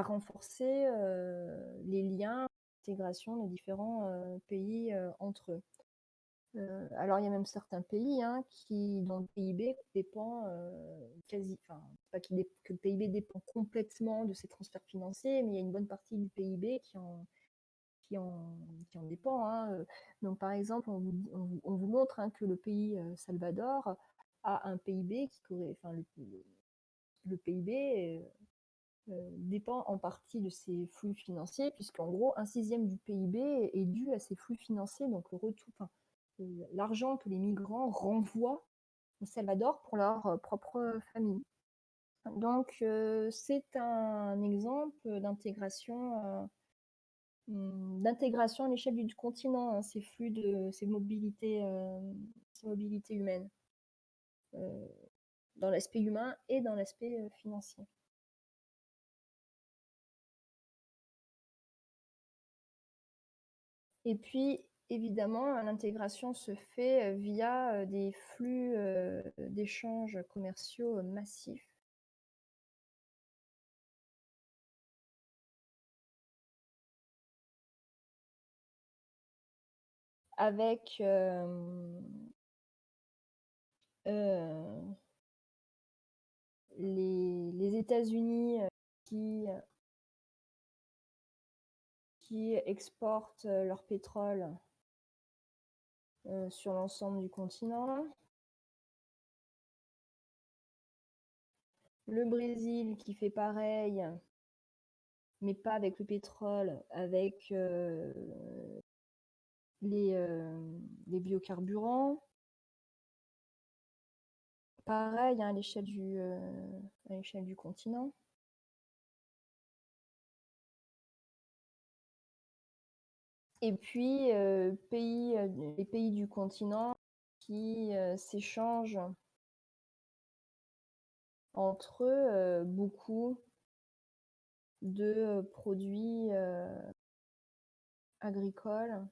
renforcer les liens, l'intégration des différents pays entre eux. Alors, il y a même certains pays, hein, dont le PIB dépend pas que le PIB dépend complètement de ces transferts financiers, mais il y a une bonne partie du PIB qui en dépend, hein. Donc, par exemple, on vous montre, hein, que le pays Salvador a un PIB le PIB dépend en partie de ces flux financiers, puisqu'en gros, 1/6 du PIB est dû à ces flux financiers, donc l'argent que les migrants renvoient au Salvador pour leur propre famille. Donc, c'est un exemple d'intégration d'intégration à l'échelle du continent, hein, ces flux ces mobilités humaines, dans l'aspect humain et dans l'aspect financier. Et puis, évidemment, l'intégration se fait via des flux d'échanges commerciaux massifs. Avec les États-Unis qui exportent leur pétrole sur l'ensemble du continent. Le Brésil qui fait pareil, mais pas avec le pétrole, avec les biocarburants. Pareil, hein, à l'échelle du continent. Et puis, les pays du continent qui s'échangent entre eux beaucoup de produits agricoles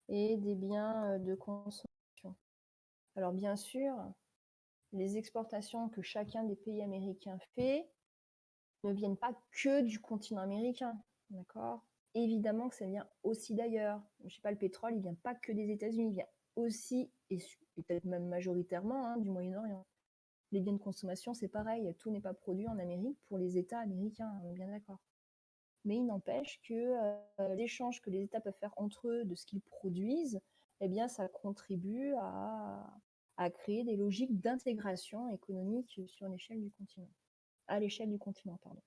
et des biens de consommation. Alors bien sûr, les exportations que chacun des pays américains fait ne viennent pas que du continent américain, d'accord? Évidemment que ça vient aussi d'ailleurs. Je sais pas, le pétrole, il vient pas que des États-Unis, il vient aussi, et peut-être même majoritairement, hein, du Moyen-Orient. Les biens de consommation, c'est pareil, tout n'est pas produit en Amérique pour les États américains, on est bien d'accord. Mais il n'empêche que l'échange que les États peuvent faire entre eux de ce qu'ils produisent, eh bien, ça contribue à créer des logiques d'intégration économique sur l'échelle du continent. À l'échelle du continent, pardon.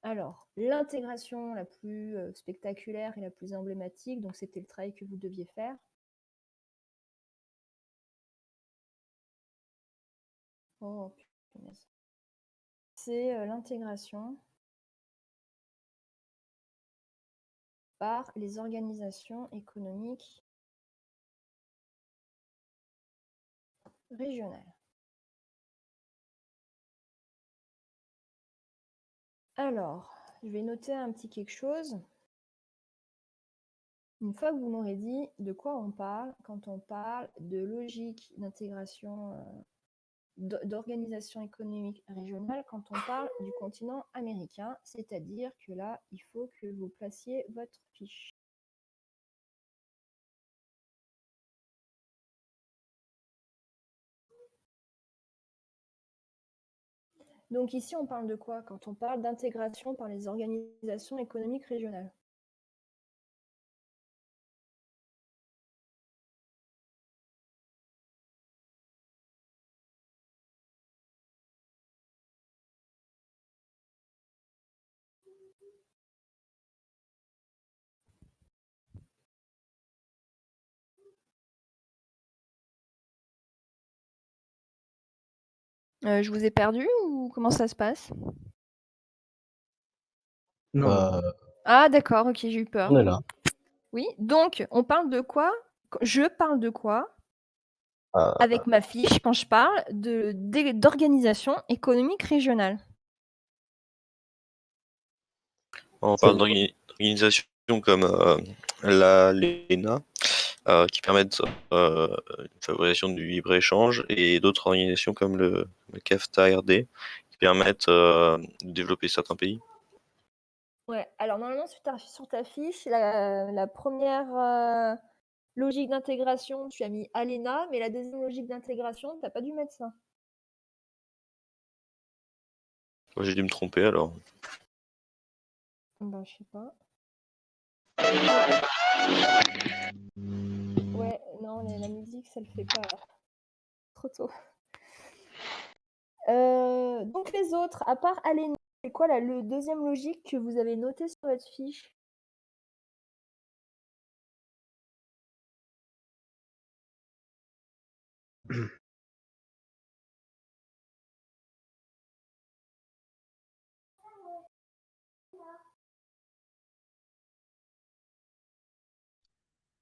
Alors, l'intégration la plus spectaculaire et la plus emblématique, donc c'était le travail que vous deviez faire. Oh, punaise. C'est l'intégration par les organisations économiques régionales. Alors, je vais noter un petit quelque chose. Une fois que vous m'aurez dit de quoi on parle quand on parle de logique d'intégration, d'organisation économique régionale, quand on parle du continent américain, c'est-à-dire que là, il faut que vous placiez votre fiche. Donc ici, on parle de quoi quand on parle d'intégration par les organisations économiques régionales? Je vous ai perdu ou comment ça se passe? Non, Ah d'accord, OK, j'ai eu peur. on est là. Oui, donc on parle de quoi? Je parle de quoi Euh, avec ma fiche quand je parle d'organisation économique régionale? On C'est parle d'organisations comme l'ENA, qui permettent une favorisation du libre-échange, et d'autres organisations comme le CAFTA-RD, qui permettent de développer certains pays. Ouais, alors normalement sur ta fiche, la première logique d'intégration, tu as mis ALENA, mais la deuxième logique d'intégration, tu as pas dû mettre ça. J'ai dû me tromper alors. Ben, je sais pas. Ouais, non, la musique, ça le fait pas. Trop tôt. Donc les autres, à part ALENA, c'est quoi le deuxième logique que vous avez noté sur votre fiche?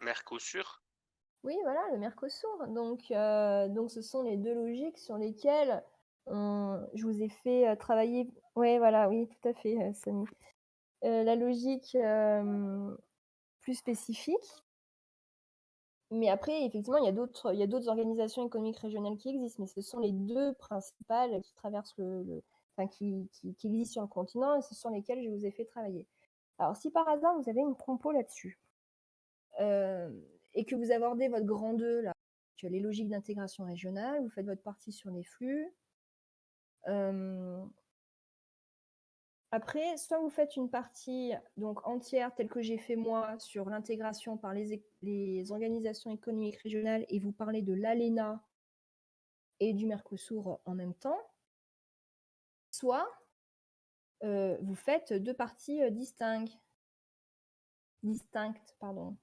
Mercosur. Oui, voilà, le Mercosur. Donc, ce sont les deux logiques sur lesquelles je vous ai fait travailler. Ouais, voilà, oui, tout à fait, Samy. La logique plus spécifique. Mais après, effectivement, il y a d'autres organisations économiques régionales qui existent, mais ce sont les deux principales qui traversent enfin, qui existent sur le continent et ce sont lesquelles je vous ai fait travailler. Alors, si par hasard vous avez une compo là-dessus et que vous abordez votre grand 2, là, que les logiques d'intégration régionale, vous faites votre partie sur les flux. Après, soit vous faites une partie donc entière telle que j'ai fait moi sur l'intégration par les organisations économiques régionales et vous parlez de l'ALENA et du Mercosur en même temps, soit vous faites deux parties distinctes. Pardon.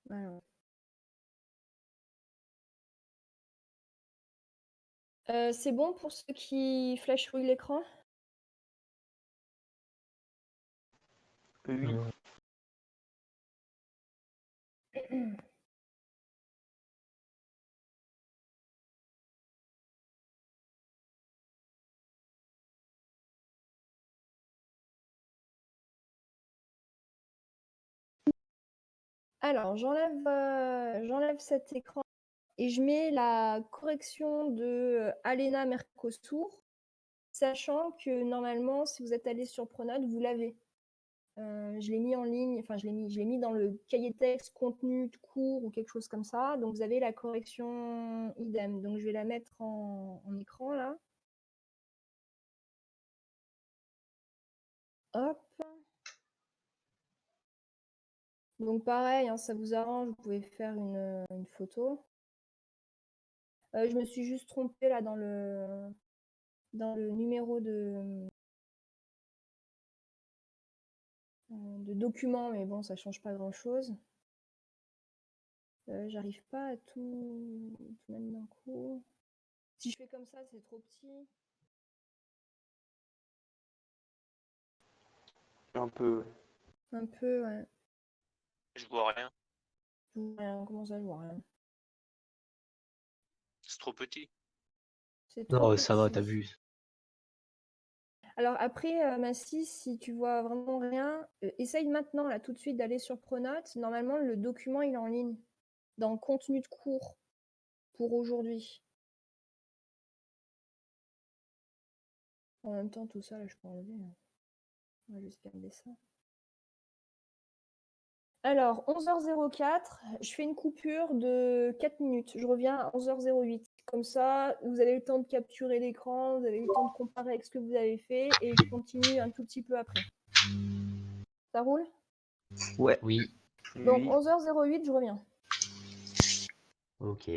Alors. C'est bon pour ceux qui flashouillent l'écran? Oui. Alors, j'enlève cet écran et je mets la correction de ALENA Mercosur, sachant que normalement, si vous êtes allé sur Pronote, vous l'avez. Je l'ai mis en ligne, enfin je l'ai mis dans le cahier de texte contenu de cours ou quelque chose comme ça. Donc vous avez la correction idem. Donc je vais la mettre en écran là. Hop. Donc pareil, hein, ça vous arrange, vous pouvez faire une photo. Je me suis juste trompée là dans le numéro de document, mais bon, ça change pas grand chose. J'arrive pas à tout mettre d'un coup. Si je fais comme ça, c'est trop petit. Un peu. Un peu, ouais. Je vois rien. Je vois rien. Comment ça, je vois rien? C'est trop petit. C'est trop Non, petit. ça va, t'as vu. Alors après, Massis, si tu vois vraiment rien, essaye maintenant, là, tout de suite, d'aller sur Pronote. Normalement, le document, il est en ligne, dans contenu de cours, pour aujourd'hui. En même temps, tout ça, là, je peux enlever. On va juste garder ça. Alors, 11h04, je fais une coupure de 4 minutes. Je reviens à 11h08. Comme ça, vous avez le temps de capturer l'écran, vous avez le temps de comparer avec ce que vous avez fait, et je continue un tout petit peu après. Ça roule? Ouais. Oui. Donc, Oui. 11h08, je reviens. Ok.